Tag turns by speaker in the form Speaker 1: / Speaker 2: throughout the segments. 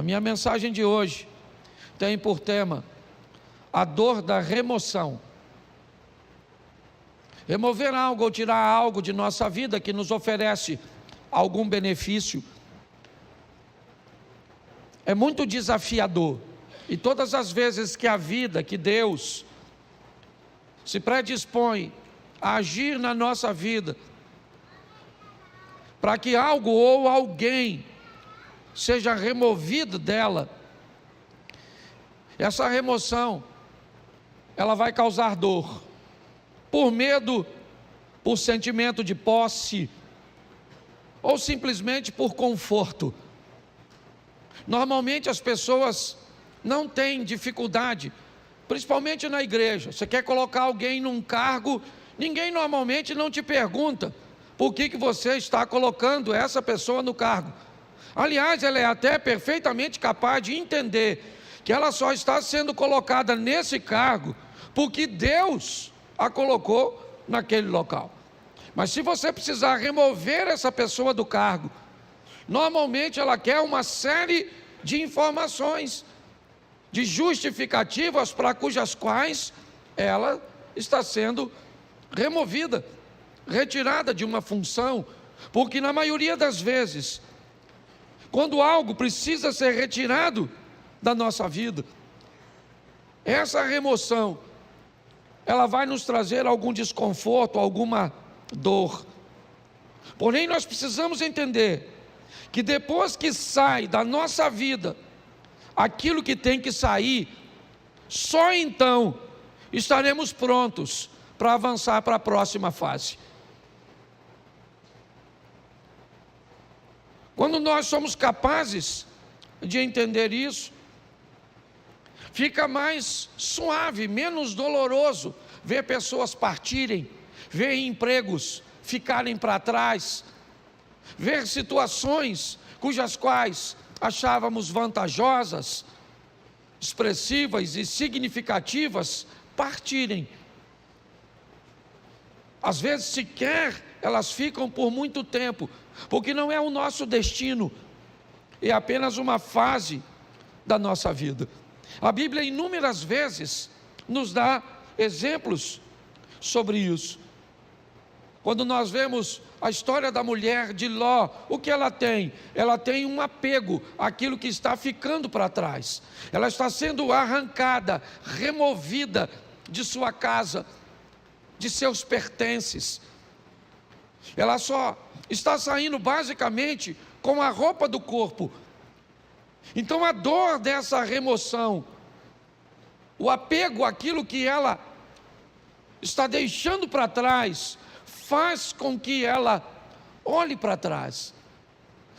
Speaker 1: minha mensagem de hoje tem por tema a dor da remoção. Remover algo ou tirar algo de nossa vida que nos oferece algum benefício é muito desafiador. E todas as vezes que a vida, que Deus se predispõe a agir na nossa vida, para que algo ou alguém seja removido dela, essa remoção, ela vai causar dor, por medo, por sentimento de posse, ou simplesmente por conforto. Normalmente as pessoas não têm dificuldade, principalmente na igreja. Você quer colocar alguém num cargo, ninguém normalmente não te pergunta por que você está colocando essa pessoa no cargo. Aliás, ela é até perfeitamente capaz de entender que ela só está sendo colocada nesse cargo porque Deus a colocou naquele local. Mas se você precisar remover essa pessoa do cargo, normalmente ela quer uma série de informações, de justificativas para cujas quais ela está sendo removida, retirada de uma função, porque na maioria das vezes, quando algo precisa ser retirado da nossa vida, essa remoção, ela vai nos trazer algum desconforto, alguma dor. Porém, nós precisamos entender que depois que sai da nossa vida aquilo que tem que sair, só então estaremos prontos para avançar para a próxima fase. Quando nós somos capazes de entender isso, fica mais suave, menos doloroso ver pessoas partirem, ver empregos ficarem para trás, ver situações cujas quais achávamos vantajosas, expressivas e significativas partirem. Às vezes sequer elas ficam por muito tempo, porque não é o nosso destino, é apenas uma fase da nossa vida. A Bíblia inúmeras vezes nos dá exemplos sobre isso. Quando nós vemos a história da mulher de Ló, o que ela tem? Ela tem um apego àquilo que está ficando para trás. Ela está sendo arrancada, removida de sua casa, de seus pertences. Ela só está saindo basicamente com a roupa do corpo. Então a dor dessa remoção, o apego àquilo que ela está deixando para trás, faz com que ela olhe para trás,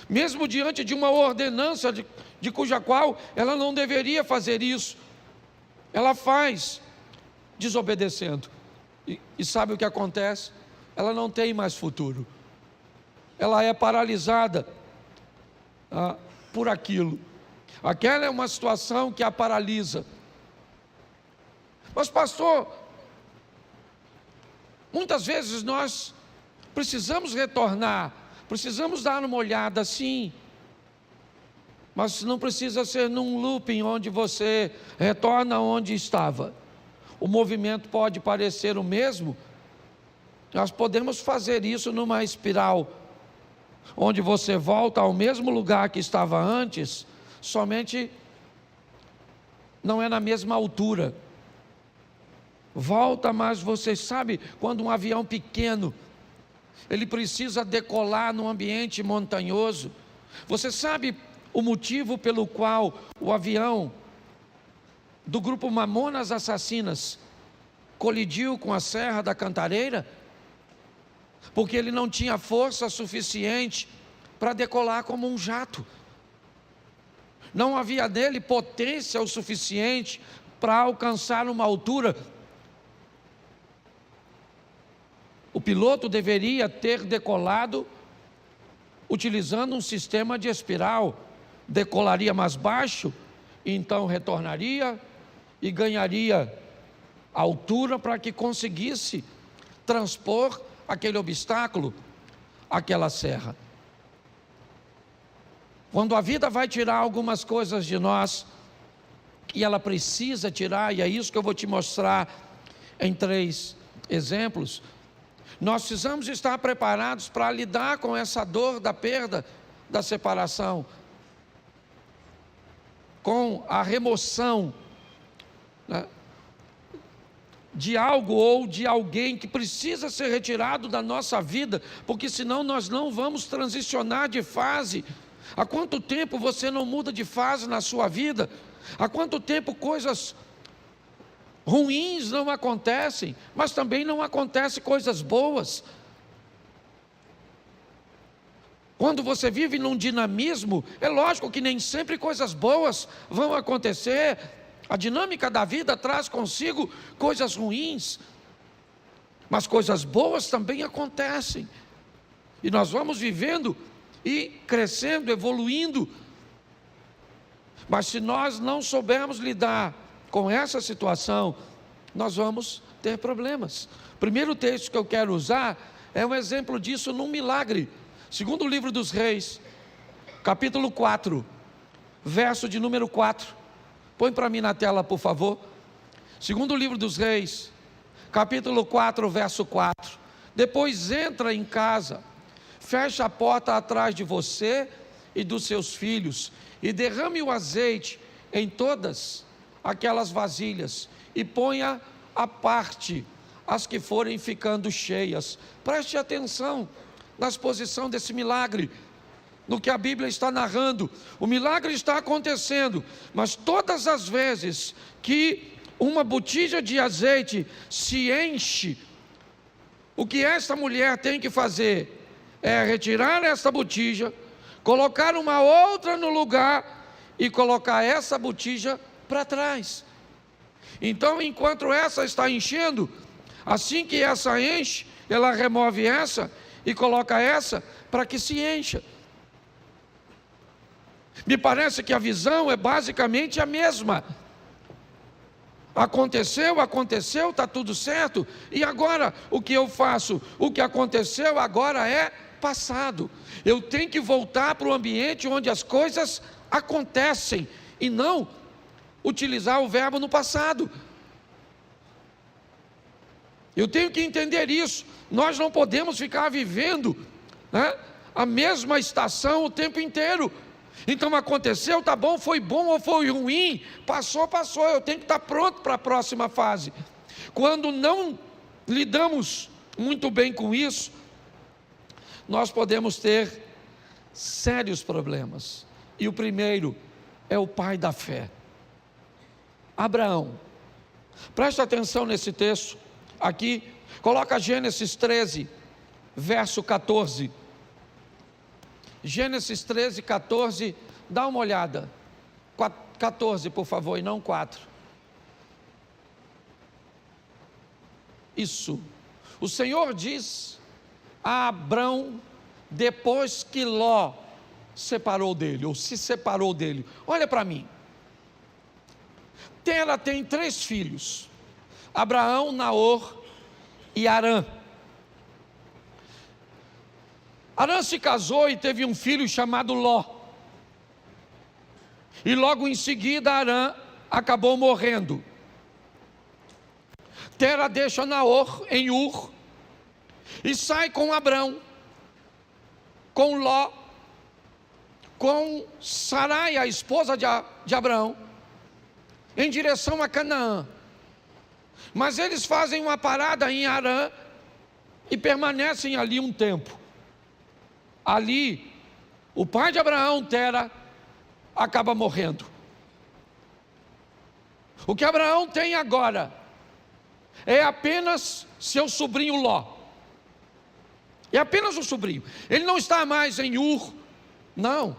Speaker 1: mesmo diante de uma ordenança de cuja qual ela não deveria fazer isso, ela faz desobedecendo, e sabe o que acontece? Ela não tem mais futuro, ela é paralisada por aquilo. Aquela é uma situação que a paralisa. Mas pastor, muitas vezes nós precisamos retornar, precisamos dar uma olhada, sim, mas não precisa ser num looping onde você retorna onde estava. O movimento pode parecer o mesmo, nós podemos fazer isso numa espiral, onde você volta ao mesmo lugar que estava antes, somente não é na mesma altura. Volta, mas você sabe, quando um avião pequeno, ele precisa decolar num ambiente montanhoso, você sabe o motivo pelo qual o avião do grupo Mamonas Assassinas colidiu com a Serra da Cantareira? Porque ele não tinha força suficiente para decolar como um jato. Não havia nele potência o suficiente para alcançar uma altura. O piloto deveria ter decolado utilizando um sistema de espiral. Decolaria mais baixo, então retornaria e ganharia altura para que conseguisse transpor aquele obstáculo, aquela serra. Quando a vida vai tirar algumas coisas de nós, que ela precisa tirar, e é isso que eu vou te mostrar em 3 exemplos, nós precisamos estar preparados para lidar com essa dor da perda, da separação, com a remoção, né, de algo ou de alguém que precisa ser retirado da nossa vida, porque senão nós não vamos transicionar de fase. Há quanto tempo você não muda de fase na sua vida? Há quanto tempo coisas ruins não acontecem, mas também não acontecem coisas boas? Quando você vive num dinamismo, é lógico que nem sempre coisas boas vão acontecer. A dinâmica da vida traz consigo coisas ruins, mas coisas boas também acontecem. E nós vamos vivendo e crescendo, evoluindo. Mas se nós não soubermos lidar com essa situação, nós vamos ter problemas. O primeiro texto que eu quero usar é um exemplo disso num milagre. Segundo o livro dos Reis, capítulo 4, verso de número 4. Põe para mim na tela, por favor. Segundo o livro dos Reis, capítulo 4, verso 4. Depois entra em casa, fecha a porta atrás de você e dos seus filhos, e derrame o azeite em todas aquelas vasilhas, e ponha à parte as que forem ficando cheias. Preste atenção na exposição desse milagre, no que a Bíblia está narrando. O milagre está acontecendo, mas todas as vezes que uma botija de azeite se enche, o que esta mulher tem que fazer é retirar essa botija, colocar uma outra no lugar e colocar essa botija para trás. Então, enquanto essa está enchendo, assim que essa enche, ela remove essa e coloca essa para que se encha. Me parece que a visão é basicamente a mesma. Aconteceu, está tudo certo, e agora o que eu faço? O que aconteceu agora é passado. Eu tenho que voltar para o ambiente onde as coisas acontecem, e não utilizar o verbo no passado. Eu tenho que entender isso. Nós não podemos ficar vivendo, né, a mesma estação o tempo inteiro. Então aconteceu, tá bom, foi bom ou foi ruim, passou, eu tenho que estar pronto para a próxima fase. Quando não lidamos muito bem com isso, nós podemos ter sérios problemas. E o primeiro é o pai da fé, Abraão. Presta atenção nesse texto aqui, coloca Gênesis 13, verso 14. Gênesis 13, 14, dá uma olhada. 14, por favor, e não 4. Isso. O Senhor diz a Abrão, depois que Ló separou dele, ou se separou dele: olha para mim. Tera tem 3 filhos: Abraão, Naor e Harã. Harã se casou e teve um filho chamado Ló. E logo em seguida Harã acabou morrendo. Tera deixa Naor em Ur e sai com Abrão, com Ló, com Sarai, a esposa de Abraão, em direção a Canaã. Mas eles fazem uma parada em Harã e permanecem ali um tempo. Ali, o pai de Abraão, Tera, acaba morrendo. O que Abraão tem agora é apenas seu sobrinho Ló. É apenas o sobrinho. Ele não está mais em Ur, não.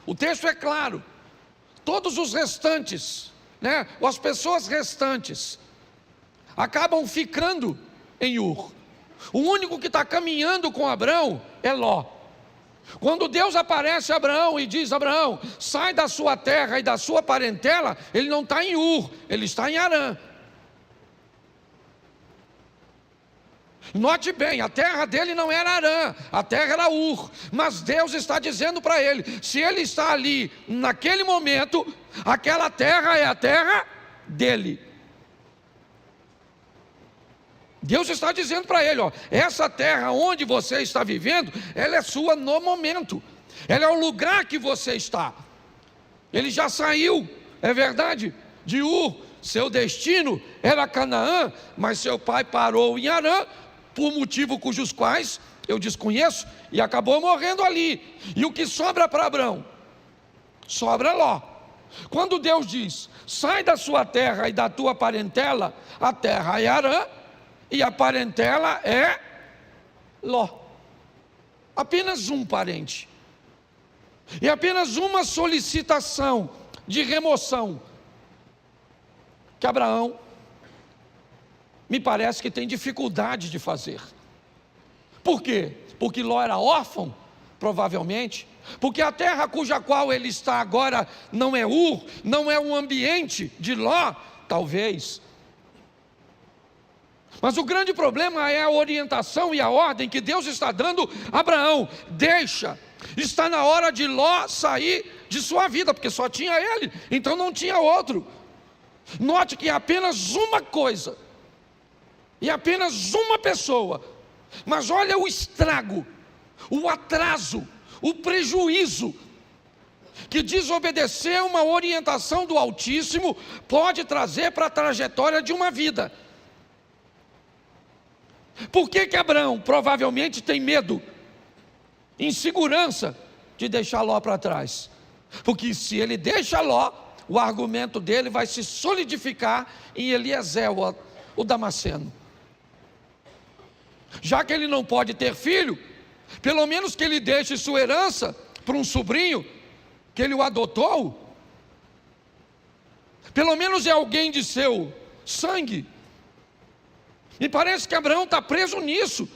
Speaker 1: O texto é claro. Todos os restantes, né, ou as pessoas restantes, acabam ficando em Ur. O único que está caminhando com Abraão é Ló. Quando Deus aparece a Abraão e diz: Abraão, sai da sua terra e da sua parentela, ele não está em Ur, ele está em Harã. Note bem, a terra dele não era Harã, a terra era Ur, mas Deus está dizendo para ele, se ele está ali, naquele momento, aquela terra é a terra dele. Deus está dizendo para ele, ó, essa terra onde você está vivendo, ela é sua no momento, ela é o lugar que você está. Ele já saiu, é verdade, de Ur, seu destino era Canaã, mas seu pai parou em Harã, por motivo cujos quais eu desconheço, e acabou morrendo ali. E o que sobra para Abrão? Sobra Ló. Quando Deus diz, sai da sua terra e da tua parentela, a terra é Harã, e a parentela é Ló. Apenas um parente. E apenas uma solicitação de remoção que Abraão me parece que tem dificuldade de fazer. Por quê? Porque Ló era órfão, provavelmente. Porque a terra cuja qual ele está agora não é Ur, não é um ambiente de Ló, talvez. Mas o grande problema é a orientação e a ordem que Deus está dando a Abraão. Deixa, está na hora de Ló sair de sua vida, porque só tinha ele, então não tinha outro. Note que é apenas uma coisa, e apenas uma pessoa, mas olha o estrago, o atraso, o prejuízo que desobedecer uma orientação do Altíssimo pode trazer para a trajetória de uma vida. Por que Abraão provavelmente tem medo, insegurança de deixar Ló para trás? Porque se ele deixa Ló, o argumento dele vai se solidificar em Eliezer, o Damasceno. Já que ele não pode ter filho, pelo menos que ele deixe sua herança para um sobrinho, que ele o adotou. Pelo menos é alguém de seu sangue. E parece que Abraão está preso nisso.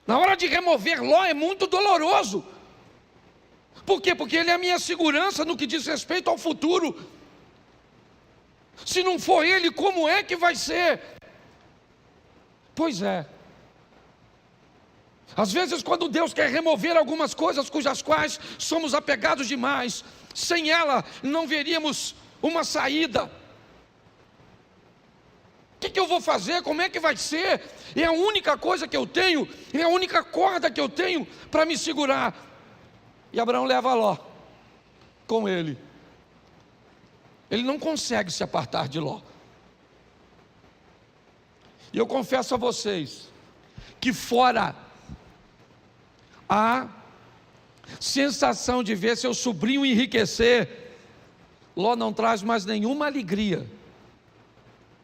Speaker 1: Na hora de remover Ló é muito doloroso. Por quê? Porque ele é a minha segurança no que diz respeito ao futuro. Se não for ele, como é que vai ser? Pois é. Às vezes quando Deus quer remover algumas coisas cujas quais somos apegados demais, sem ela não veríamos uma saída. O que eu vou fazer? Como é que vai ser? É a única coisa que eu tenho, é a única corda que eu tenho para me segurar. E Abraão leva Ló com ele. Ele não consegue se apartar de Ló. E eu confesso a vocês que fora a sensação de ver seu sobrinho enriquecer, Ló não traz mais nenhuma alegria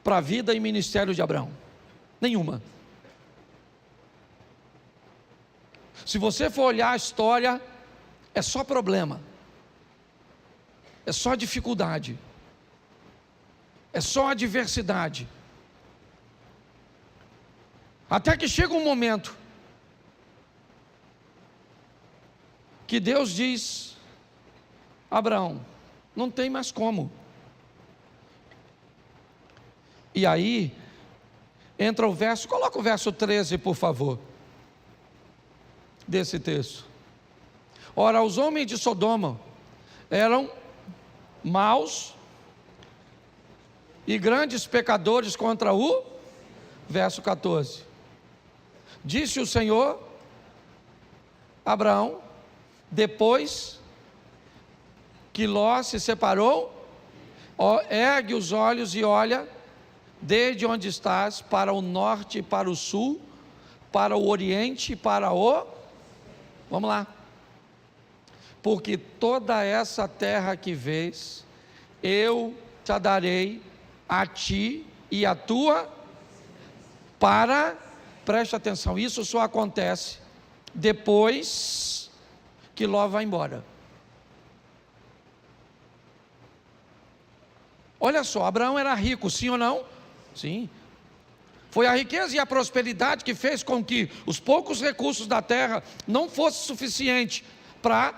Speaker 1: para a vida e ministério de Abraão. Nenhuma. Se você for olhar a história, é só problema, é só dificuldade, é só adversidade. Até que chega um momento que Deus diz: Abraão, não tem mais como. E aí entra o verso, coloca o verso 13 por favor, desse texto. Ora, os homens de Sodoma eram maus e grandes pecadores contra o, verso 14, disse o Senhor a Abraão, depois que Ló se separou, ergue os olhos e olha, desde onde estás, para o norte e para o sul, para o oriente e para o, vamos lá, porque toda essa terra que vês, eu te darei a ti e a tua, preste atenção, isso só acontece depois que Ló vai embora. Olha só, Abraão era rico, sim ou não? Sim. Foi a riqueza e a prosperidade que fez com que os poucos recursos da terra não fossem suficientes para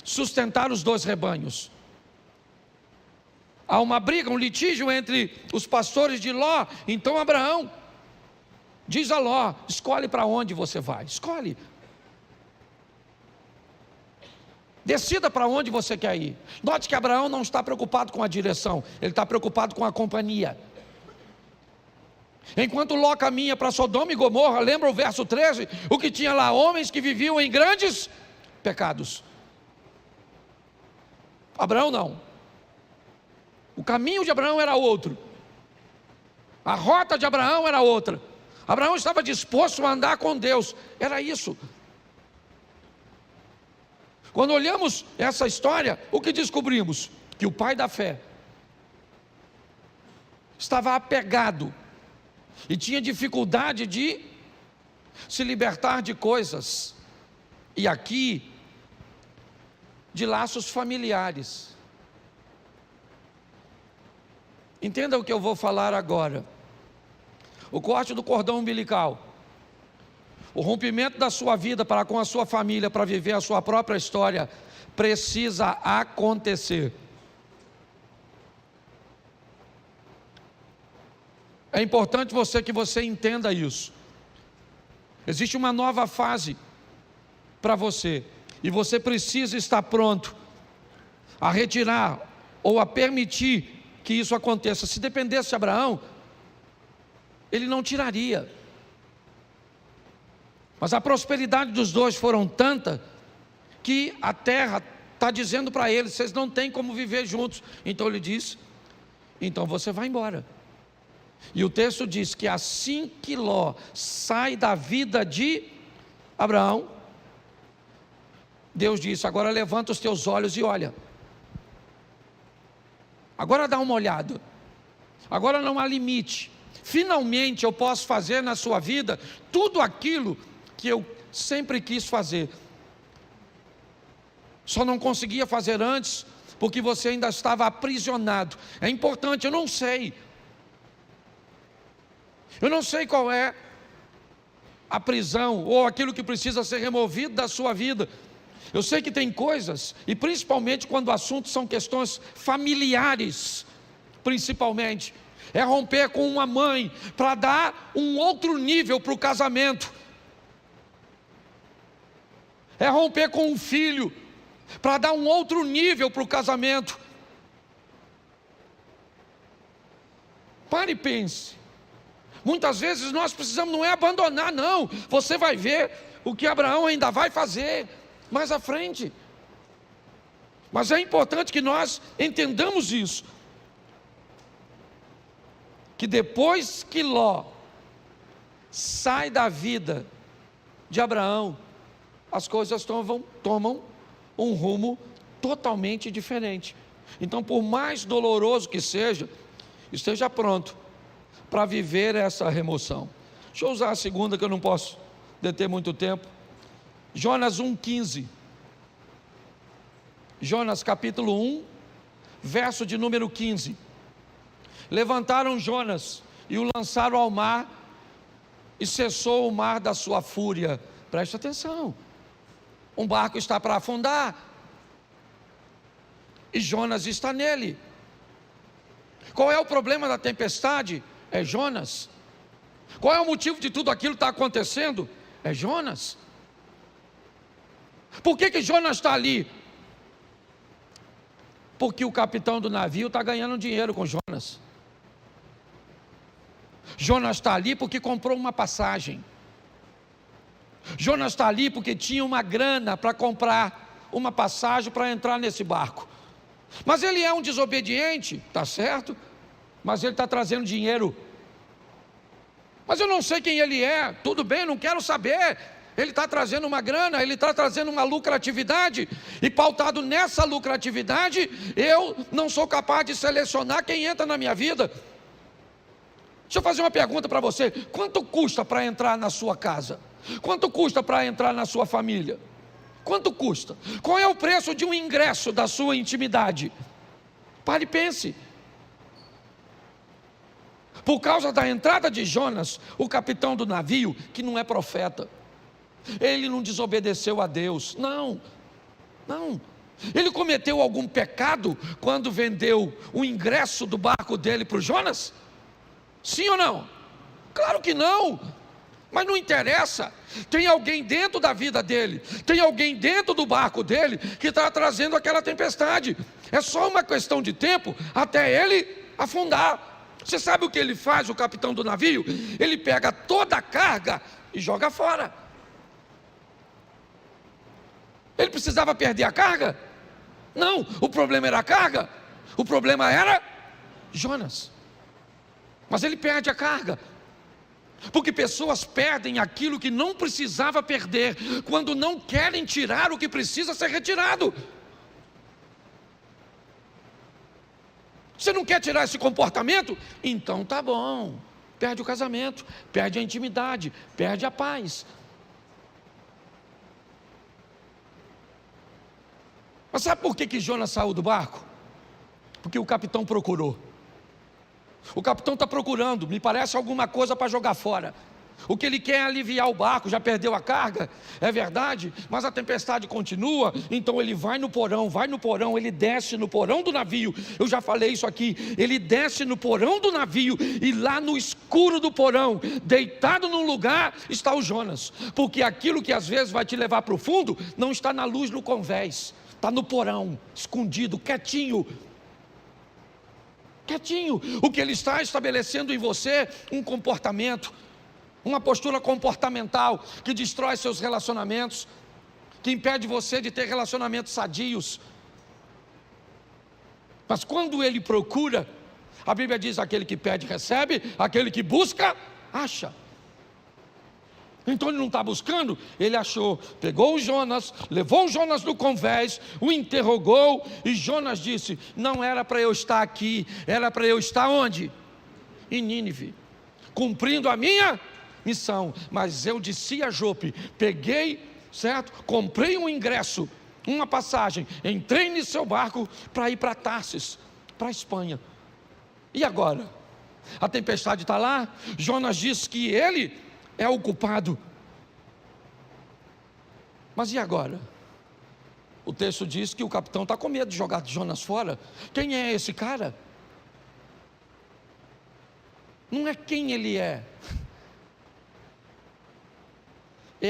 Speaker 1: sustentar os dois rebanhos. Há uma briga, um litígio entre os pastores de Ló. Então Abraão Diz a Ló: escolhe para onde você vai, escolhe. Decida para onde você quer ir. Note que Abraão não está preocupado com a direção, ele está preocupado com a companhia. Enquanto Ló caminha para Sodoma e Gomorra, lembra o verso 13? O que tinha lá? Homens que viviam em grandes pecados. Abraão não. O caminho de Abraão era outro. A rota de Abraão era outra. Abraão estava disposto a andar com Deus. Era isso. Quando olhamos essa história, o que descobrimos? Que o pai da fé estava apegado e tinha dificuldade de se libertar de coisas, e aqui, de laços familiares. Entenda o que eu vou falar agora. O corte do cordão umbilical, o rompimento da sua vida para com a sua família, para viver a sua própria história, precisa acontecer. É importante que você entenda isso. Existe uma nova fase para você, e você precisa estar pronto a retirar ou a permitir que isso aconteça. Se dependesse de Abraão, ele não tiraria. Mas a prosperidade dos dois foram tanta que a terra está dizendo para eles: vocês não têm como viver juntos. Então ele diz: então você vai embora. E o texto diz que assim que Ló sai da vida de Abraão, Deus disse: agora levanta os teus olhos e olha. Agora dá uma olhada. Agora não há limite. Finalmente eu posso fazer na sua vida tudo aquilo que eu sempre quis fazer. Só não conseguia fazer antes porque você ainda estava aprisionado. É importante, eu não sei qual é a prisão ou aquilo que precisa ser removido da sua vida. Eu sei que tem coisas, e principalmente quando o assunto são questões familiares, principalmente, é romper com uma mãe para dar um outro nível para o casamento. É romper com um filho para dar um outro nível para o casamento. Pare e pense. Muitas vezes nós precisamos, não é abandonar, não. Você vai ver o que Abraão ainda vai fazer mais à frente. Mas é importante que nós entendamos isso, que depois que Ló sai da vida de Abraão, as coisas tomam um rumo totalmente diferente. Então, por mais doloroso que seja, esteja pronto para viver essa remoção. Deixa eu usar a segunda, que eu não posso deter muito tempo. Jonas 1,15. Jonas capítulo 1, verso de número 15. Levantaram Jonas e o lançaram ao mar, e cessou o mar da sua fúria. Preste atenção. Um barco está para afundar, e Jonas está nele. Qual é o problema da tempestade? É Jonas. Qual é o motivo de tudo aquilo que está acontecendo? É Jonas. Por que Jonas está ali? Porque o capitão do navio está ganhando dinheiro com Jonas. Jonas está ali porque comprou uma passagem. Jonas está ali porque tinha uma grana para comprar uma passagem para entrar nesse barco. Mas ele é um desobediente, está certo? Mas ele está trazendo dinheiro. Mas eu não sei quem ele é. Tudo bem, não quero saber. Ele está trazendo uma grana, ele está trazendo uma lucratividade, e pautado nessa lucratividade, eu não sou capaz de selecionar quem entra na minha vida. Deixa eu fazer uma pergunta para você: quanto custa para entrar na sua casa? Quanto custa para entrar na sua família? Quanto custa? Qual é o preço de um ingresso da sua intimidade? Pare e pense. Por causa da entrada de Jonas, o capitão do navio, que não é profeta, ele não desobedeceu a Deus, não. Ele cometeu algum pecado quando vendeu o ingresso do barco dele para o Jonas? Sim ou não? Claro que não. Mas não interessa, tem alguém dentro da vida dele, tem alguém dentro do barco dele que está trazendo aquela tempestade. É só uma questão de tempo até ele afundar. Você sabe o que ele faz, o capitão do navio? Ele pega toda a carga e joga fora. Ele precisava perder a carga? Não, o problema era a carga, o problema era Jonas. Mas ele perde a carga. Porque pessoas perdem aquilo que não precisava perder, quando não querem tirar o que precisa ser retirado. Você não quer tirar esse comportamento? Então tá bom. Perde o casamento, perde a intimidade, perde a paz. Mas sabe por que Jonas saiu do barco? Porque o capitão procurou. O capitão está procurando, me parece alguma coisa para jogar fora. O que ele quer é aliviar o barco, já perdeu a carga, é verdade, mas a tempestade continua, então ele vai no porão, ele desce no porão do navio. Eu já falei isso aqui, ele desce no porão do navio, e lá no escuro do porão, deitado num lugar, está o Jonas. Porque aquilo que às vezes vai te levar para o fundo, não está na luz no convés, está no porão, escondido, quietinho. O que ele está estabelecendo em você, um comportamento, uma postura comportamental, que destrói seus relacionamentos, que impede você de ter relacionamentos sadios. Mas quando ele procura, a Bíblia diz: aquele que pede recebe, aquele que busca, acha. Então ele não está buscando, ele achou, pegou o Jonas, levou o Jonas no convés, o interrogou, e Jonas disse: não era para eu estar aqui, era para eu estar onde? Em Nínive, cumprindo a minha missão. Mas eu desci a Jope, peguei, certo? Comprei um ingresso, uma passagem, entrei no seu barco para ir para Tarsis, para a Espanha. E agora? A tempestade está lá, Jonas diz que ele é o culpado. Mas e agora? O texto diz que o capitão está com medo de jogar Jonas fora. Quem é esse cara? Não é quem ele é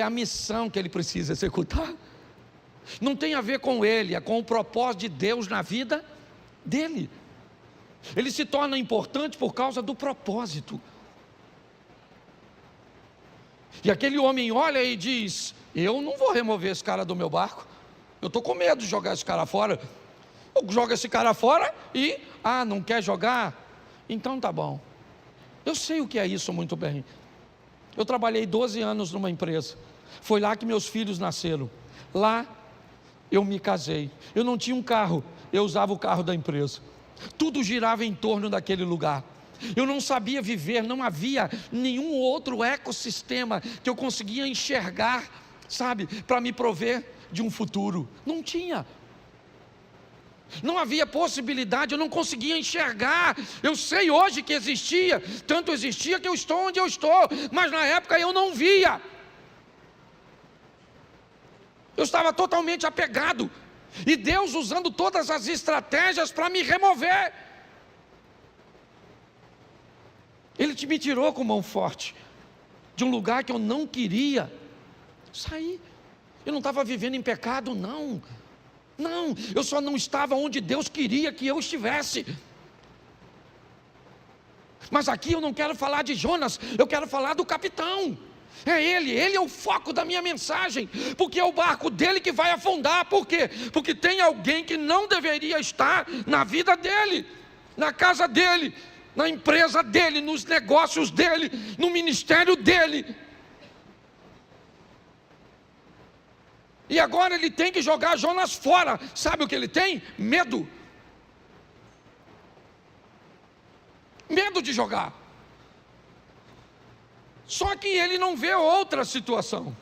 Speaker 1: a missão que ele precisa executar. Não tem a ver com ele, é com o propósito de Deus na vida dele. Ele se torna importante por causa do propósito. E aquele homem olha e diz: eu não vou remover esse cara do meu barco, eu estou com medo de jogar esse cara fora. Eu jogo esse cara fora e, não quer jogar? Então tá bom. Eu sei o que é isso muito bem. Eu trabalhei 12 anos numa empresa, foi lá que meus filhos nasceram, lá eu me casei. Eu não tinha um carro, eu usava o carro da empresa. Tudo girava em torno daquele lugar. Eu não sabia viver, não havia nenhum outro ecossistema que eu conseguia enxergar, sabe, para me prover de um futuro. Não tinha. Não havia possibilidade, eu não conseguia enxergar. Eu sei hoje que existia, tanto existia que eu estou onde eu estou, mas na época eu não via. Eu estava totalmente apegado, e Deus usando todas as estratégias para me remover. Ele me tirou com mão forte de um lugar que eu não queria sair. Eu não estava vivendo em pecado, não, eu só não estava onde Deus queria que eu estivesse. Mas aqui eu não quero falar de Jonas, eu quero falar do capitão. É ele é o foco da minha mensagem, porque é o barco dele que vai afundar. Por quê? Porque tem alguém que não deveria estar na vida dele, na casa dele, na empresa dele, nos negócios dele, no ministério dele. E agora ele tem que jogar Jonas fora. Sabe o que ele tem? Medo. Medo de jogar. Só que ele não vê outra situação.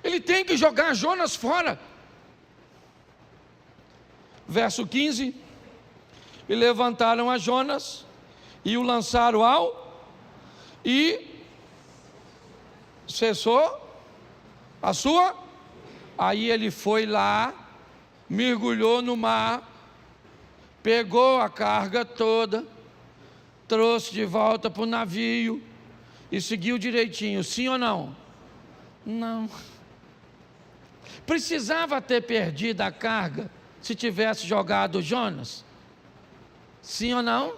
Speaker 1: Ele tem que jogar Jonas fora. Verso 15: e levantaram a Jonas e o lançaram e cessou a sua. Aí ele foi lá, mergulhou no mar, pegou a carga toda, trouxe de volta para o navio e seguiu direitinho, sim ou não? Não. Precisava ter perdido a carga se tivesse jogado Jonas? Sim ou não?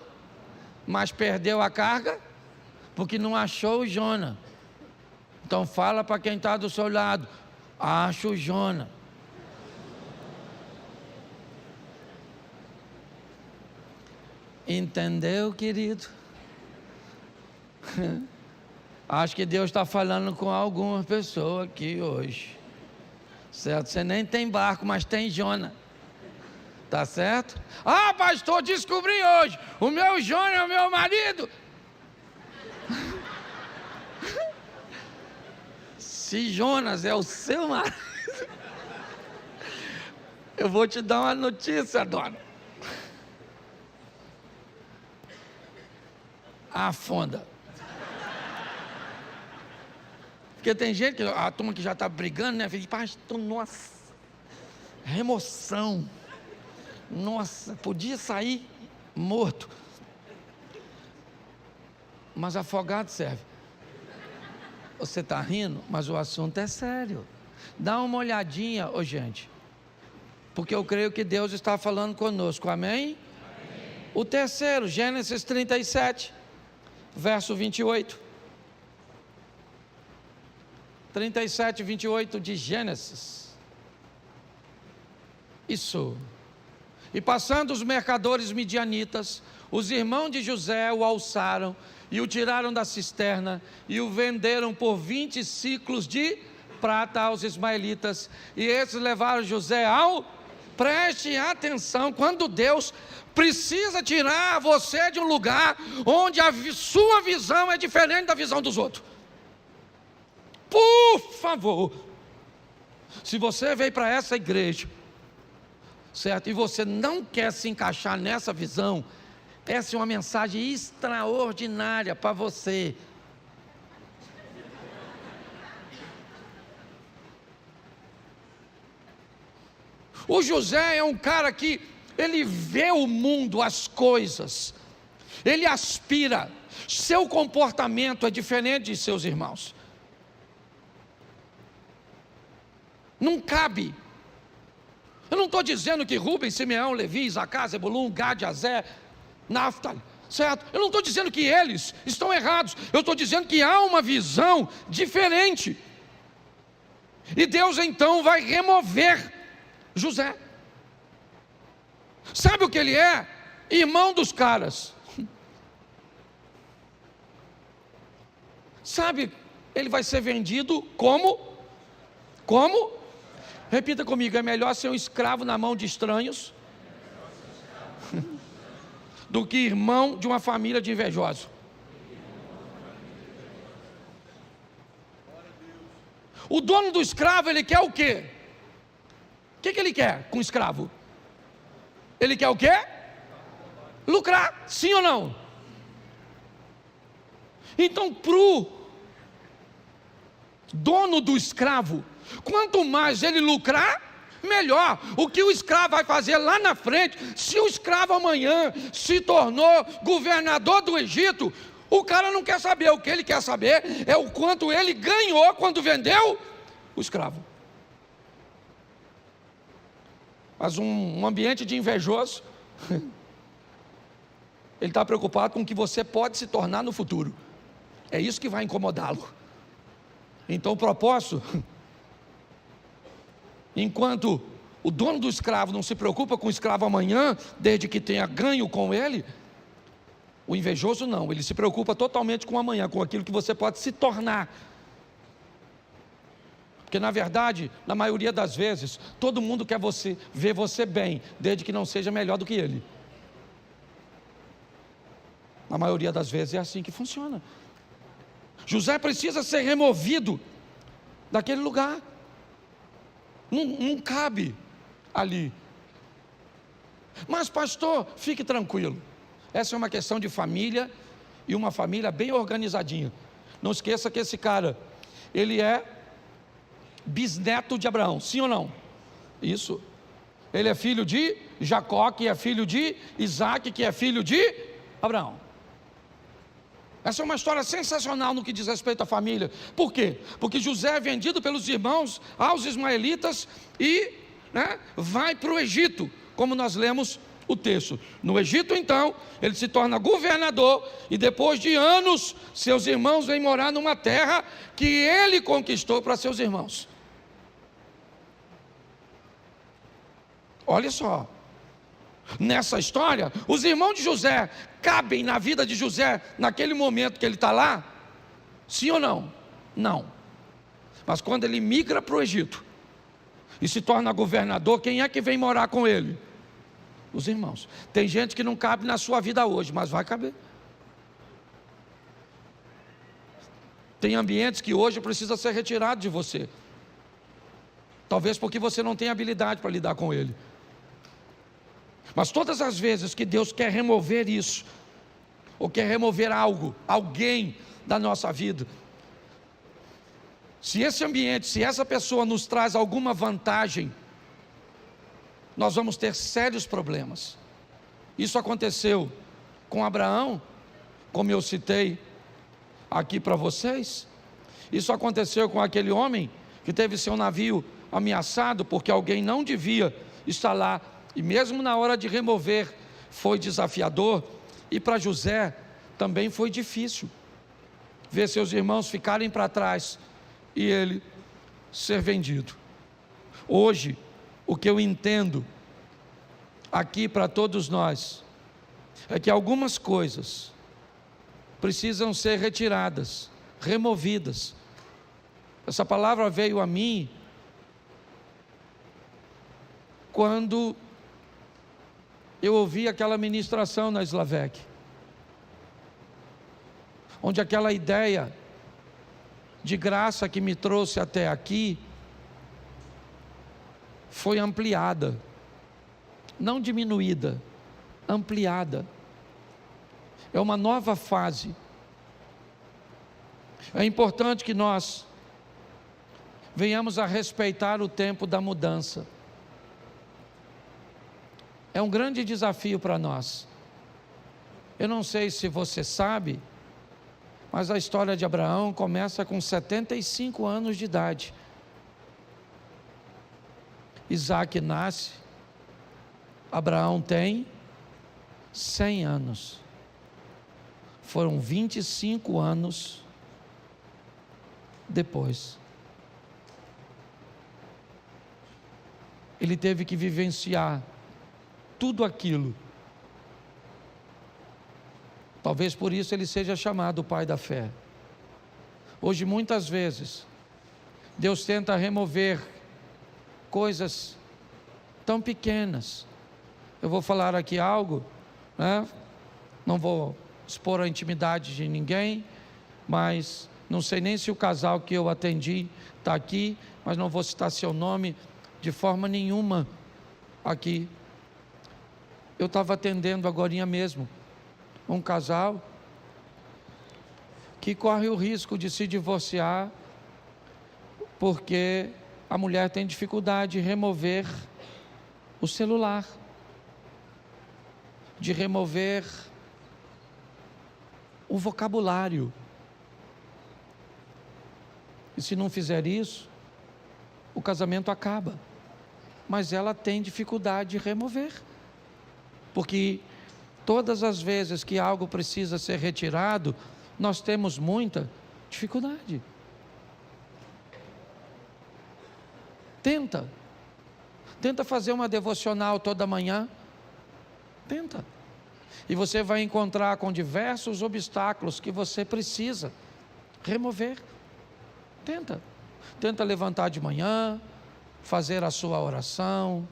Speaker 1: Mas perdeu a carga porque não achou o Jonas. Então fala para quem está do seu lado: acha o Jonas. Entendeu, querido? Acho que Deus está falando com alguma pessoa aqui hoje. Certo? Você nem tem barco, mas tem Jonas. Tá certo? Ah, pastor, descobri hoje. O meu Jonas é o meu marido. Se Jonas é o seu marido, eu vou te dar uma notícia, dona. Afunda. Porque tem gente, a turma que já está brigando, né? Fala, pastor, nossa, remoção. Nossa, podia sair morto. Mas afogado serve. Você está rindo, mas o assunto é sério. Dá uma olhadinha, gente. Porque eu creio que Deus está falando conosco, amém? O terceiro, Gênesis 37, verso 28. 37, 28 de Gênesis. Isso. E passando os mercadores midianitas, os irmãos de José o alçaram e o tiraram da cisterna e o venderam por 20 ciclos de prata aos ismaelitas. E esses levaram José ao... Preste atenção, quando Deus precisa tirar você de um lugar onde a sua visão é diferente da visão dos outros. Por favor, se você veio para essa igreja, certo, e você não quer se encaixar nessa visão, essa é uma mensagem extraordinária para você. O José é um cara que ele vê o mundo, as coisas, ele aspira, seu comportamento é diferente de seus irmãos. Não cabe. Eu não estou dizendo que Rubem, Simeão, Levi, Isacar, Zebulun, Gad, Azer, Naftali, certo? Eu não estou dizendo que eles estão errados. Eu estou dizendo que há uma visão diferente. E Deus então vai remover José. Sabe o que ele é? Irmão dos caras. Sabe, ele vai ser vendido como? Repita comigo, é melhor ser um escravo na mão de estranhos do que irmão de uma família de invejosos. O dono do escravo, ele quer o quê? O que ele quer com o escravo? Ele quer o quê? Lucrar, sim ou não? Então, para o dono do escravo, quanto mais ele lucrar, melhor. O que o escravo vai fazer lá na frente, se o escravo amanhã se tornou governador do Egito, o cara não quer saber. O que ele quer saber é o quanto ele ganhou quando vendeu o escravo. Mas um ambiente de invejoso, ele está preocupado com o que você pode se tornar no futuro. É isso que vai incomodá-lo. Então o propósito, enquanto o dono do escravo não se preocupa com o escravo amanhã, desde que tenha ganho com ele, o invejoso não, ele se preocupa totalmente com amanhã, com aquilo que você pode se tornar. Porque na verdade, na maioria das vezes, todo mundo quer ver você bem, desde que não seja melhor do que ele. Na maioria das vezes é assim que funciona. José precisa ser removido daquele lugar. Não cabe ali. Mas pastor, fique tranquilo. Essa é uma questão de família, e uma família bem organizadinha. Não esqueça que esse cara, ele é bisneto de Abraão, sim ou não? Isso. Ele é filho de Jacó, que é filho de Isaac, que é filho de Abraão. Essa é uma história sensacional no que diz respeito à família. Por quê? Porque José é vendido pelos irmãos aos ismaelitas e vai para o Egito, como nós lemos o texto. No Egito, então, ele se torna governador e depois de anos, seus irmãos vêm morar numa terra que ele conquistou para seus irmãos. Olha só, nessa história, os irmãos de José cabem na vida de José naquele momento que ele está lá? Sim ou não? Não. Mas quando ele migra para o Egito e se torna governador, quem é que vem morar com ele? Os irmãos. Tem gente que não cabe na sua vida hoje, mas vai caber. Tem ambientes que hoje precisa ser retirado de você. Talvez porque você não tem habilidade para lidar com ele. Mas todas as vezes que Deus quer remover isso, ou quer remover algo, alguém da nossa vida, se esse ambiente, se essa pessoa nos traz alguma vantagem, nós vamos ter sérios problemas. Isso aconteceu com Abraão, como eu citei aqui para vocês. Isso aconteceu com aquele homem que teve seu navio ameaçado porque alguém não devia estar lá, e mesmo na hora de remover foi desafiador. E para José também foi difícil ver seus irmãos ficarem para trás e ele ser vendido. Hoje, o que eu entendo aqui para todos nós é que algumas coisas precisam ser retiradas, removidas. Essa palavra veio a mim quando eu ouvi aquela ministração na Slavec, onde aquela ideia de graça que me trouxe até aqui foi ampliada, não diminuída, ampliada. É uma nova fase. É importante que nós venhamos a respeitar o tempo da mudança. É um grande desafio para nós. Eu não sei se você sabe, mas a história de Abraão começa com 75 anos de idade. Isaac nasce, Abraão tem 100 anos. Foram 25 anos depois. Ele teve que vivenciar tudo aquilo. Talvez por isso ele seja chamado o pai da fé. Hoje, muitas vezes, Deus tenta remover coisas tão pequenas. Eu vou falar aqui algo, não vou expor a intimidade de ninguém, mas não sei nem se o casal que eu atendi está aqui, mas não vou citar seu nome de forma nenhuma aqui. Eu estava atendendo agorinha mesmo um casal que corre o risco de se divorciar porque a mulher tem dificuldade de remover o celular, de remover o vocabulário. E se não fizer isso, o casamento acaba. Mas ela tem dificuldade de remover, porque todas as vezes que algo precisa ser retirado, nós temos muita dificuldade. Tenta fazer uma devocional toda manhã. Tenta. E você vai encontrar com diversos obstáculos que você precisa remover. Tenta levantar de manhã, fazer a sua oração,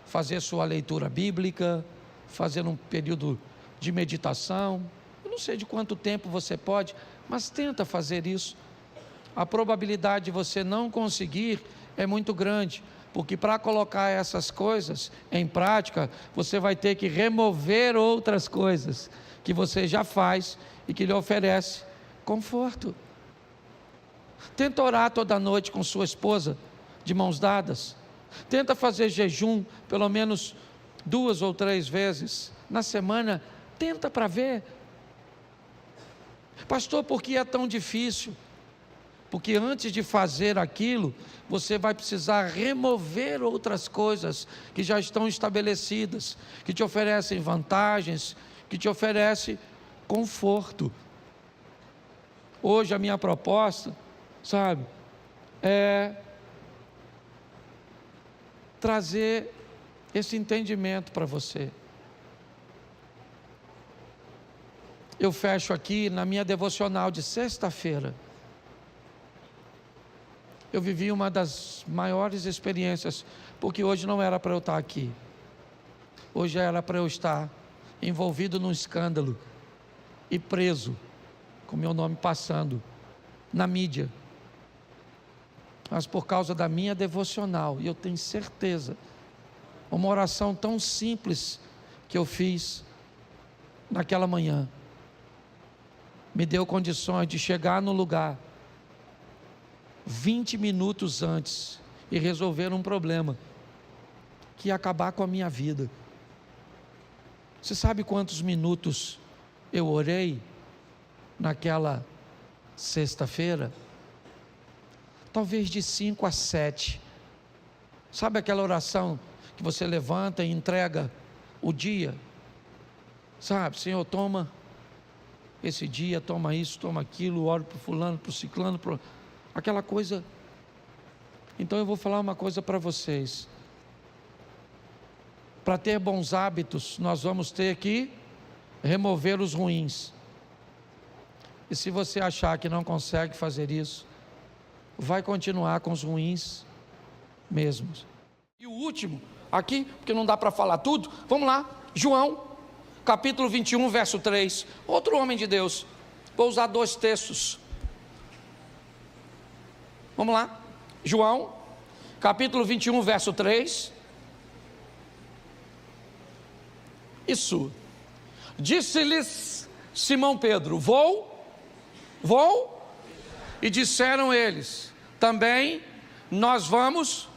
Speaker 1: fazer sua leitura bíblica, fazer um período de meditação. Eu não sei de quanto tempo você pode, mas tenta fazer isso. A probabilidade de você não conseguir é muito grande, porque para colocar essas coisas em prática, você vai ter que remover outras coisas que você já faz e que lhe oferece conforto. Tenta orar toda noite com sua esposa, de mãos dadas. Tenta fazer jejum pelo menos 2 ou 3 vezes na semana. Tenta para ver. Pastor, por que é tão difícil? Porque antes de fazer aquilo, você vai precisar remover outras coisas que já estão estabelecidas, que te oferecem vantagens, que te oferecem conforto. Hoje a minha proposta, sabe, é trazer esse entendimento para você. Eu fecho aqui na minha devocional de sexta-feira. Eu vivi uma das maiores experiências, porque hoje não era para eu estar aqui. Hoje era para eu estar envolvido num escândalo e preso, com meu nome passando na mídia. Mas por causa da minha devocional, e eu tenho certeza, uma oração tão simples que eu fiz naquela manhã, me deu condições de chegar no lugar 20 minutos antes e resolver um problema que ia acabar com a minha vida. Você sabe quantos minutos eu orei naquela sexta-feira? Talvez de 5 a 7. Sabe aquela oração que você levanta e entrega o dia? Sabe, Senhor, toma esse dia, toma isso, toma aquilo, oro para o fulano, para o ciclano, aquela coisa. Então eu vou falar uma coisa para vocês. Para ter bons hábitos, nós vamos ter que remover os ruins. E se você achar que não consegue fazer isso, vai continuar com os ruins mesmos. E o último, aqui, porque não dá para falar tudo, vamos lá, João, capítulo 21, verso 3, outro homem de Deus, vou usar 2 textos, vamos lá, João, capítulo 21, verso 3, isso, disse-lhes Simão Pedro, vou, e disseram eles, também nós vamos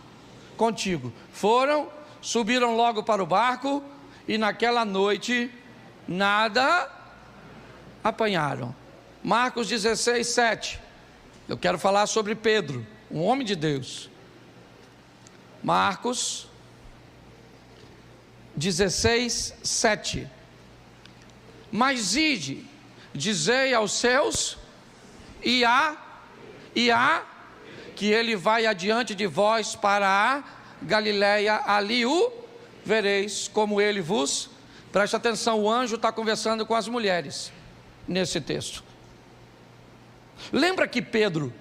Speaker 1: contigo. Foram, subiram logo para o barco, e naquela noite nada apanharam. Marcos 16, 7. Eu quero falar sobre Pedro, um homem de Deus. Marcos 16, 7. Mas ide, dizei aos seus, e há, que ele vai adiante de vós para a Galiléia, ali o vereis, como ele vos. Preste atenção, o anjo está conversando com as mulheres, nesse texto. Lembra que Pedro,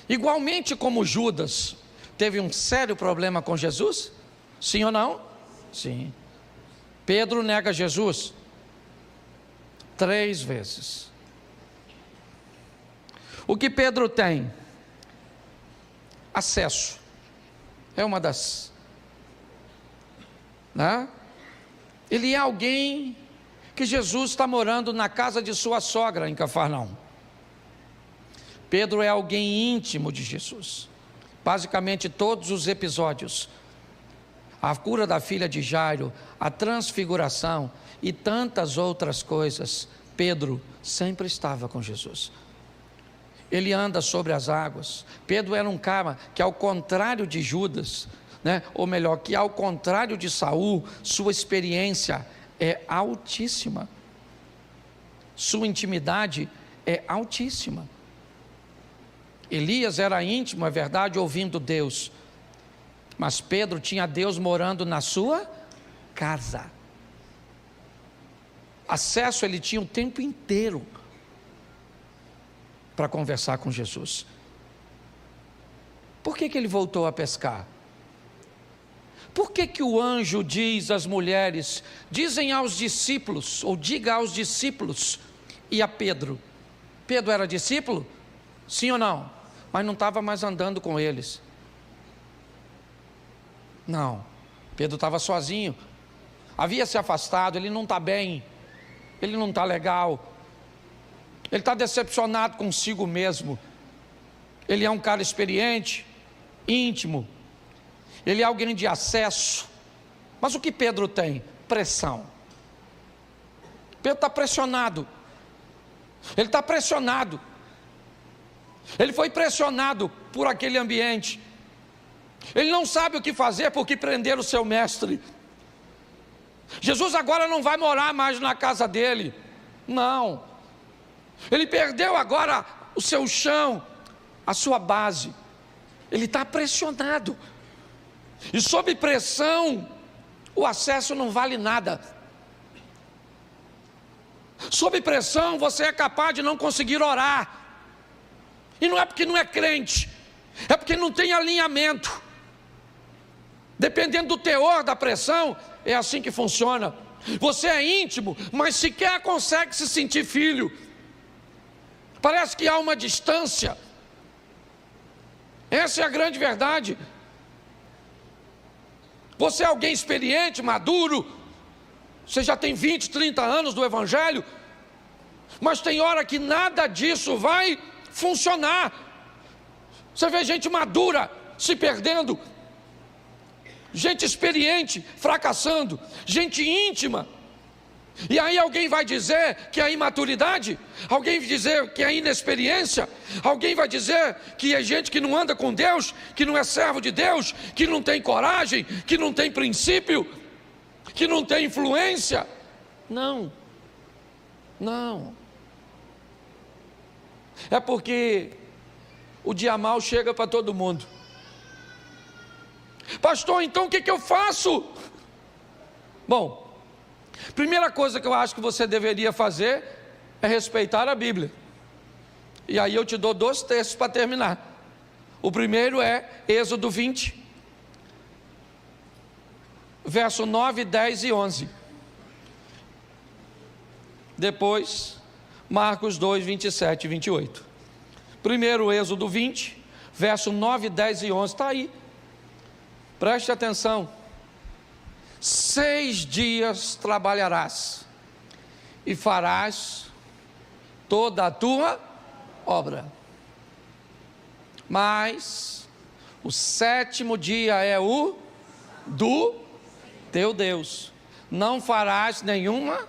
Speaker 1: igualmente como Judas, teve um sério problema com Jesus? Sim ou não? Sim. Pedro nega Jesus 3 vezes. O que Pedro tem? Acesso. É uma das... né? Ele é alguém que Jesus está morando na casa de sua sogra em Cafarnaum. Pedro é alguém íntimo de Jesus. Basicamente todos os episódios, a cura da filha de Jairo, a transfiguração e tantas outras coisas, Pedro sempre estava com Jesus. Ele anda sobre as águas. Pedro era um cara que, ao contrário de Judas, né, ou melhor, que ao contrário de Saul, sua experiência é altíssima, sua intimidade é altíssima. Elias era íntimo, é verdade, ouvindo Deus, mas Pedro tinha Deus morando na sua casa. Acesso ele tinha o tempo inteiro para conversar com Jesus. Por que ele voltou a pescar? Por que o anjo diz às mulheres, dizem aos discípulos, ou diga aos discípulos e a Pedro? Pedro era discípulo? Sim ou não? Mas não estava mais andando com eles. Não, Pedro estava sozinho, havia se afastado, ele não está bem, ele não está legal, ele está decepcionado consigo mesmo. Ele é um cara experiente, íntimo, ele é alguém de acesso. Mas o que Pedro tem? Pressão. Pedro está pressionado. Ele está pressionado. Ele foi pressionado por aquele ambiente. Ele não sabe o que fazer porque prenderam o seu mestre. Jesus agora não vai morar mais na casa dele. Não. Ele perdeu agora o seu chão, a sua base. Ele está pressionado. E sob pressão, o acesso não vale nada. Sob pressão, você é capaz de não conseguir orar. E não é porque não é crente, é porque não tem alinhamento. Dependendo do teor da pressão, é assim que funciona. Você é íntimo, mas sequer consegue se sentir filho. Parece que há uma distância. Essa é a grande verdade. Você é alguém experiente, maduro, você já tem 20, 30 anos do Evangelho, mas tem hora que nada disso vai funcionar. Você vê gente madura se perdendo, gente experiente fracassando, gente íntima. E aí alguém vai dizer que é imaturidade, alguém vai dizer que é inexperiência, alguém vai dizer que é gente que não anda com Deus, que não é servo de Deus, que não tem coragem, que não tem princípio, que não tem influência. Não, não. É porque o dia mau chega para todo mundo. Pastor, então o que eu faço? Bom, primeira coisa que eu acho que você deveria fazer é respeitar a Bíblia. E aí eu te dou 2 textos para terminar. O primeiro é Êxodo 20, verso 9, 10 e 11. Depois, Marcos 2, 27 e 28. Primeiro, Êxodo 20, verso 9, 10 e 11. Está aí. Preste atenção. 6 dias trabalharás e farás toda a tua obra, mas o 7º dia é o do teu Deus. Não farás nenhuma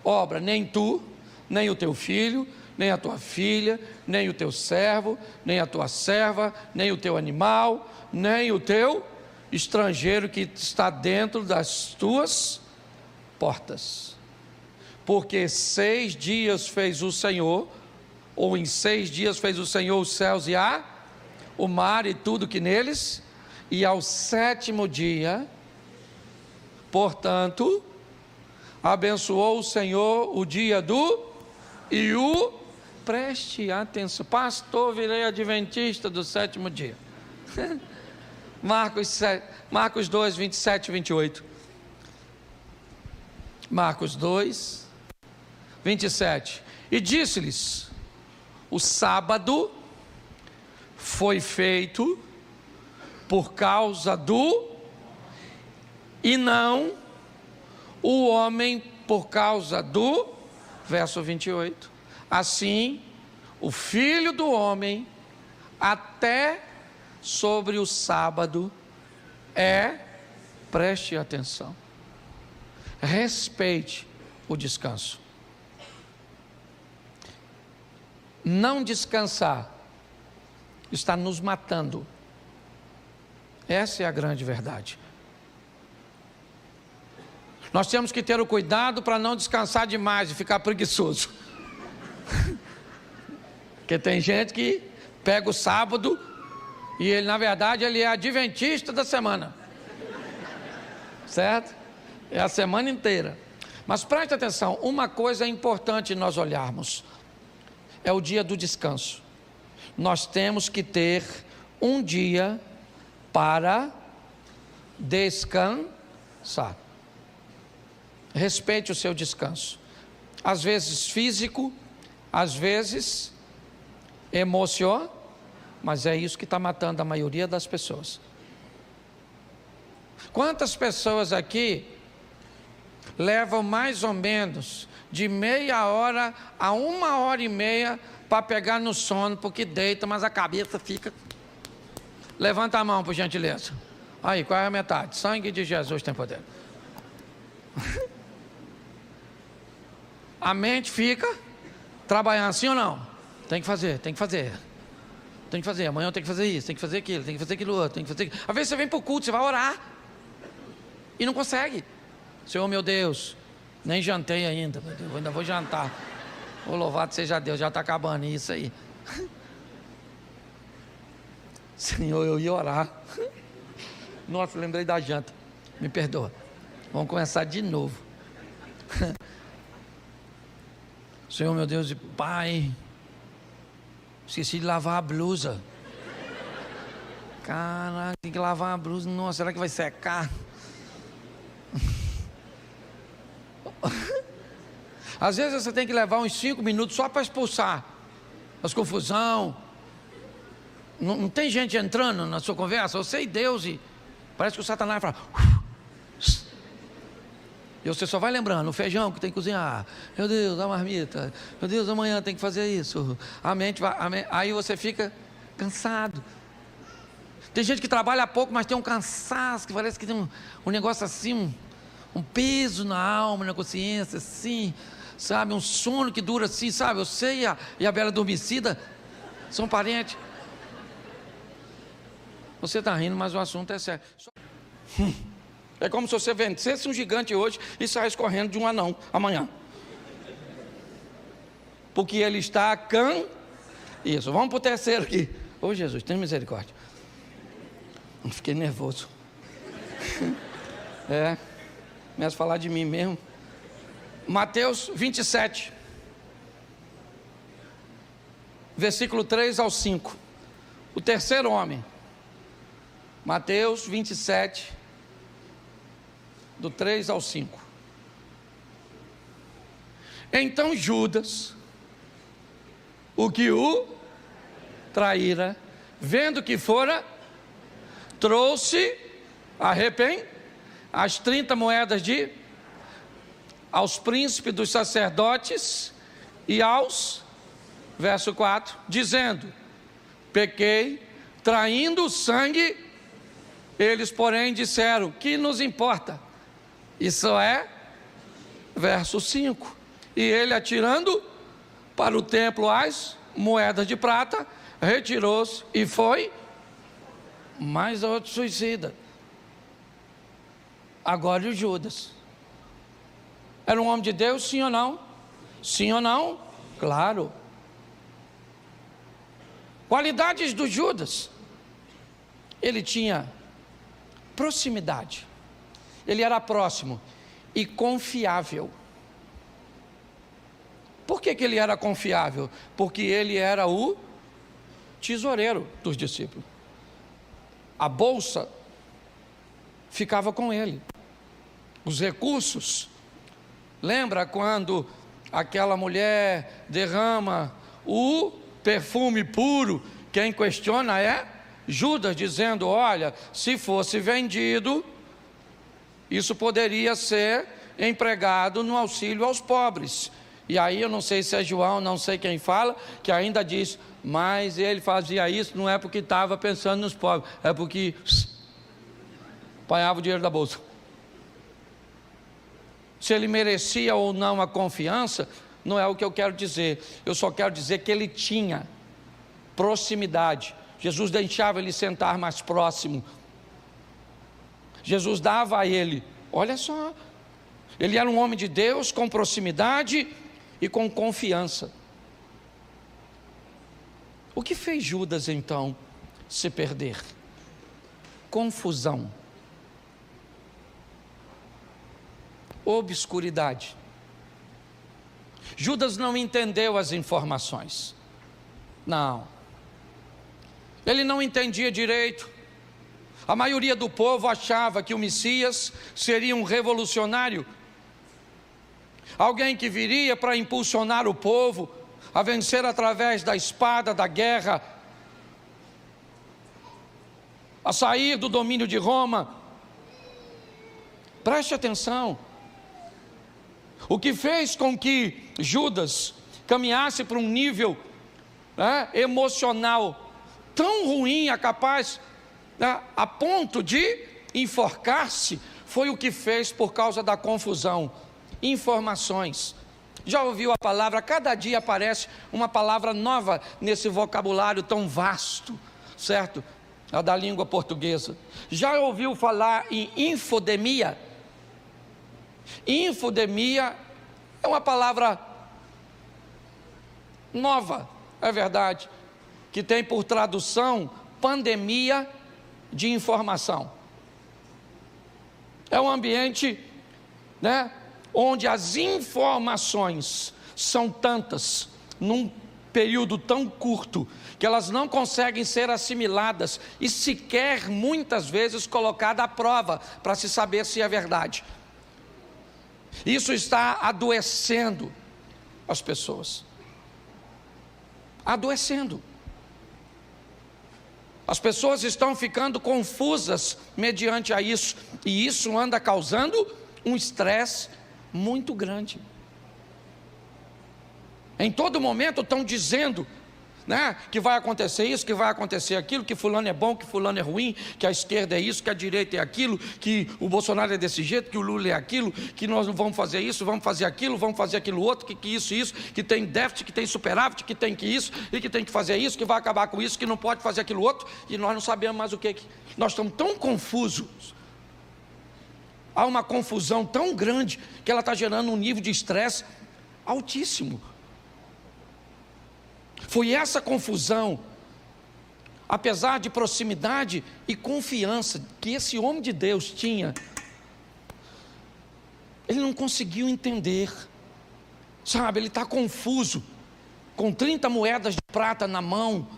Speaker 1: obra, nem tu, nem o teu filho, nem a tua filha, nem o teu servo, nem a tua serva, nem o teu animal, nem o teu estrangeiro que está dentro das tuas portas. Porque 6 dias fez o Senhor, ou em 6 dias fez o Senhor os céus e o mar e tudo que neles, e ao 7º dia, portanto, abençoou o Senhor o dia e o, preste atenção, pastor, virei adventista do 7º dia. Marcos 2, 27 e 28. Marcos 2, 27. E disse-lhes: o sábado foi feito por causa e não o homem por causa verso 28. Assim, o Filho do Homem, até sobre o sábado, preste atenção, respeite o descanso. Não descansar está nos matando. Essa é a grande verdade. Nós temos que ter o cuidado para não descansar demais e ficar preguiçoso. Porque tem gente que pega o sábado e ele, na verdade, ele é adventista da semana. Certo? É a semana inteira. Mas preste atenção, uma coisa é importante nós olharmos. É o dia do descanso. Nós temos que ter um dia para descansar. Respeite o seu descanso. Às vezes físico, às vezes emocional, mas é isso que está matando a maioria das pessoas. Quantas pessoas aqui levam mais ou menos de meia hora a 1h30 para pegar no sono, porque deita, mas a cabeça fica... Levanta a mão, por gentileza. Aí, qual é a metade? Sangue de Jesus tem poder. A mente fica trabalhar, sim ou não? Tem que fazer, tem que fazer. Tem que fazer, amanhã eu tenho que fazer isso, tem que fazer aquilo, tem que fazer aquilo outro, tem que fazer aquilo. Às vezes você vem para o culto, você vai orar e não consegue. Senhor meu Deus, nem jantei ainda, meu Deus, eu ainda vou jantar. Ô, louvado seja Deus, já está acabando isso aí. Senhor, eu ia orar. Nossa, lembrei da janta. Me perdoa. Vamos começar de novo. Senhor meu Deus e Pai, esqueci de lavar a blusa. Caraca, tem que lavar a blusa. Nossa, será que vai secar? Às vezes você tem que levar uns 5 minutos só para expulsar as confusão. Não tem gente entrando na sua conversa, você e Deus, e parece que o Satanás fala. E você só vai lembrando, o feijão que tem que cozinhar, meu Deus, a marmita, meu Deus, amanhã tem que fazer isso, a mente vai, aí você fica cansado. Tem gente que trabalha pouco, mas tem um cansaço, que parece que tem um negócio assim, um peso na alma, na consciência, assim, sabe, um sono que dura assim, sabe, você e a bela adormecida são parentes. Você está rindo, mas o assunto é sério. É como se você vencesse um gigante hoje e saísse correndo de um anão amanhã. Porque ele está Isso, vamos para o terceiro aqui. Ô Jesus, tem misericórdia. Fiquei nervoso. Começo a falar de mim mesmo. Mateus 27. Versículo 3 ao 5. O terceiro homem. Mateus 27, do 3 ao 5. Então Judas, o que o traíra, vendo que fora, trouxe as 30 moedas aos príncipes dos sacerdotes e verso 4, dizendo: pequei, traindo o sangue. Eles, porém, disseram: que nos importa? Isso é verso 5. E ele, atirando para o templo as moedas de prata, retirou-se e foi. Mais outro suicida. Agora o Judas. Era um homem de Deus, sim ou não? Sim ou não? Claro. Qualidades do Judas. Ele tinha proximidade. Ele era próximo e confiável. Por que ele era confiável? Porque ele era o tesoureiro dos discípulos. A bolsa ficava com ele. Os recursos. Lembra quando aquela mulher derrama o perfume puro? Quem questiona é Judas, dizendo: olha, se fosse vendido, isso poderia ser empregado no auxílio aos pobres. E aí eu não sei se é João, não sei quem fala, que ainda diz: mas ele fazia isso não é porque estava pensando nos pobres, é porque apanhava o dinheiro da bolsa. Se ele merecia ou não a confiança, não é o que eu quero dizer. Eu só quero dizer que ele tinha proximidade. Jesus deixava ele sentar mais próximo. Jesus dava a ele, olha só, ele era um homem de Deus com proximidade e com confiança. O que fez Judas então se perder? Confusão, obscuridade. Judas não entendeu as informações. Não. Ele não entendia direito. A maioria do povo achava que o Messias seria um revolucionário, alguém que viria para impulsionar o povo a vencer através da espada, da guerra, a sair do domínio de Roma. Preste atenção. O que fez com que Judas caminhasse para um nível emocional tão ruim, capaz, a ponto de enforcar-se, foi o que fez por causa da confusão. Informações. Já ouviu a palavra? Cada dia aparece uma palavra nova nesse vocabulário tão vasto, certo? A da língua portuguesa. Já ouviu falar em infodemia? Infodemia é uma palavra nova, é verdade, que tem por tradução pandemia de informação. É um ambiente, né, onde as informações são tantas, num período tão curto, que elas não conseguem ser assimiladas e sequer, muitas vezes, colocadas à prova, para se saber se é verdade. Isso está adoecendo as pessoas. Adoecendo. As pessoas estão ficando confusas mediante a isso, e isso anda causando um estresse muito grande. Em todo momento estão dizendo, né, que vai acontecer isso, que vai acontecer aquilo, que fulano é bom, que fulano é ruim, que a esquerda é isso, que a direita é aquilo, que o Bolsonaro é desse jeito, que o Lula é aquilo, que nós não vamos fazer isso, vamos fazer aquilo outro, que isso, que tem déficit, que tem superávit, que tem que isso, e que tem que fazer isso, que vai acabar com isso, que não pode fazer aquilo outro, e nós não sabemos mais o que. Nós estamos tão confusos. Há uma confusão tão grande que ela está gerando um nível de estresse altíssimo. Foi essa confusão, apesar de proximidade e confiança que esse homem de Deus tinha, ele não conseguiu entender, sabe, ele está confuso, com 30 moedas de prata na mão,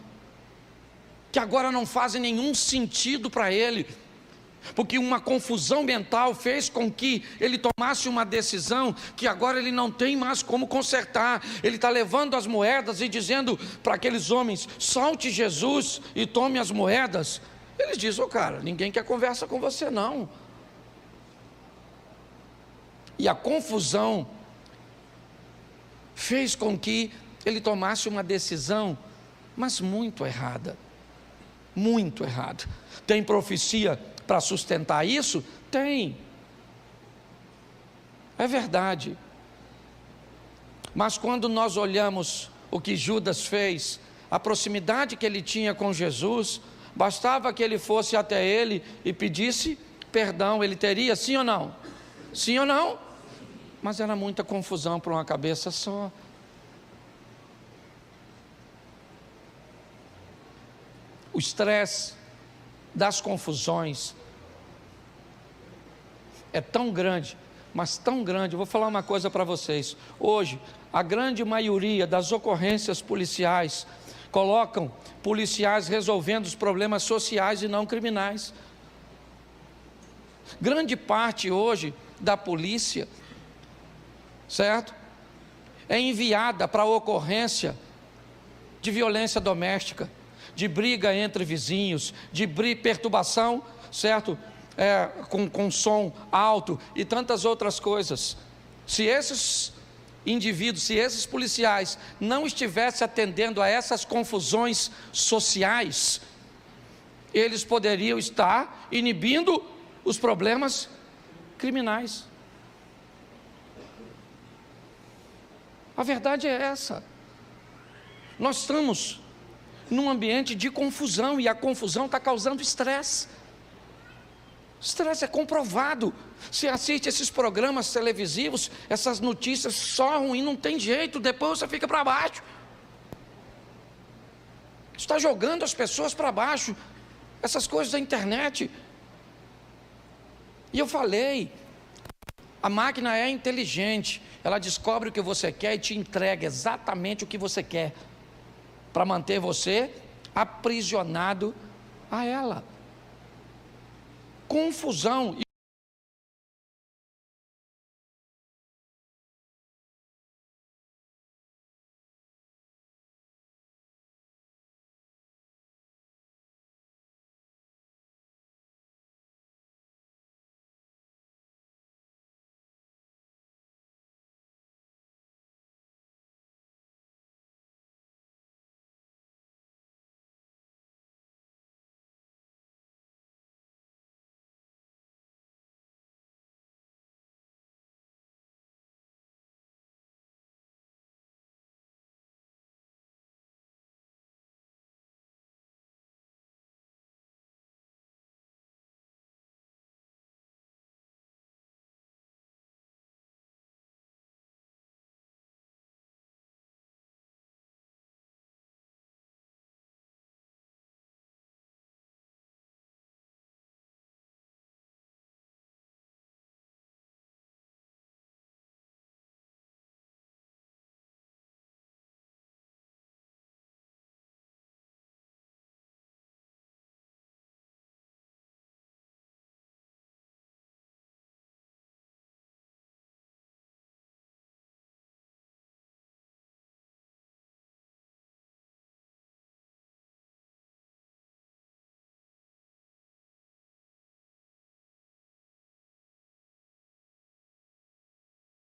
Speaker 1: que agora não fazem nenhum sentido para ele, porque uma confusão mental fez com que ele tomasse uma decisão que agora ele não tem mais como consertar. Ele está levando as moedas e dizendo para aqueles homens: solte Jesus e tome as moedas. Eles dizem: cara, ninguém quer conversa com você não. E a confusão fez com que ele tomasse uma decisão, mas muito errada. Muito errada. Tem profecia para sustentar isso? Tem. É verdade. Mas quando nós olhamos o que Judas fez, a proximidade que ele tinha com Jesus, bastava que ele fosse até ele e pedisse perdão, ele teria, sim ou não? Sim ou não? Mas era muita confusão para uma cabeça só. O estresse das confusões é tão grande, mas tão grande. Eu vou falar uma coisa para vocês. Hoje, a grande maioria das ocorrências policiais colocam policiais resolvendo os problemas sociais e não criminais. Grande parte hoje da polícia, certo, é enviada para a ocorrência de violência doméstica, de briga entre vizinhos, de perturbação, certo? Com som alto e tantas outras coisas. Se esses indivíduos, se esses policiais não estivessem atendendo a essas confusões sociais, eles poderiam estar inibindo os problemas criminais. A verdade é essa. Nós estamos num ambiente de confusão, e a confusão está causando estresse. Estresse é comprovado. Você assiste esses programas televisivos, essas notícias só ruim, não tem jeito, depois você fica para baixo. Está jogando as pessoas para baixo, essas coisas da internet. E eu falei, a máquina é inteligente, ela descobre o que você quer e te entrega exatamente o que você quer, para manter você aprisionado a ela. Confusão.